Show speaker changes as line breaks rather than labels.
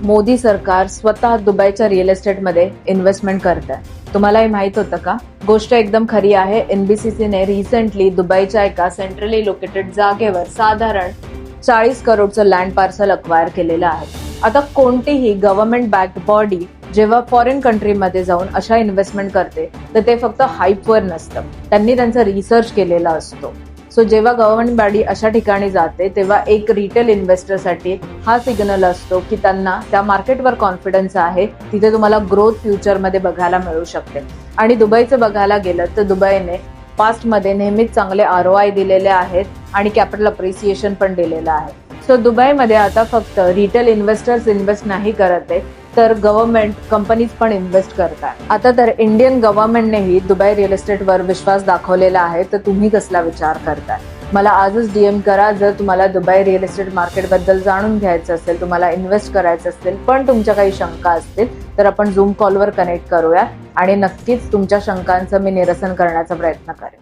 मोदी सरकार स्वतः दुबईच्या रिअल एस्टेटमध्ये इन्व्हेस्टमेंट करत आहे। तुम्हाला हे माहित होतं का? गोष्ट एकदम खरी आहे। एनबीसीसीने रिसेंटली दुबईच्या एका सेंट्रली लोकेटेड जागेवर साधारण 40 करोडचं लँड पार्सल अक्वायर केलेलं आहे। आता कोणतीही गव्हर्नमेंट बॅक्ड बॉडी जेव्हा फॉरेन कंट्रीमध्ये जाऊन अशा इन्व्हेस्टमेंट करते तर ते फक्त हाईपवर नसतं, त्यांनी त्यांचा रिसर्च केलेला असतो। सो जेव्हा गव्हर्नमेंट बॉडी अशा ठिकाणी जाते तेव्हा एक रिटेल इन्व्हेस्टरसाठी हा सिग्नल असतो की त्यांना त्या मार्केटवर कॉन्फिडन्स आहे, तिथे तुम्हाला ग्रोथ फ्युचरमध्ये बघायला मिळू शकते। आणि दुबईचं बघायला गेलं तर दुबईने पास्टमध्ये नेहमीच चांगले ROI दिलेले आहेत आणि कॅपिटल अप्रिसिएशन पण दिलेलं आहे। सो दुबईमध्ये आता फक्त रिटेल इन्व्हेस्टर्स इन्व्हेस्ट नाही करत आहे, तर गव्हर्नमेंट कंपनीज पण इन्व्हेस्ट करतात। आता तर इंडियन गव्हर्नमेंटनेही दुबई रिअल एस्टेटवर विश्वास दाखवलेला आहे, तर तुम्ही कसला विचार करताय? मला आजच DM करा जर तुम्हाला दुबई रिअल एस्टेट मार्केटबद्दल जाणून घ्यायचं असेल, तुम्हाला इन्व्हेस्ट करायचं असेल, पण तुमच्या काही शंका असतील तर आपण झूम कॉलवर कनेक्ट करूया आणि नक्कीच तुमच्या शंकांचं मी निरसन करण्याचा प्रयत्न करेन।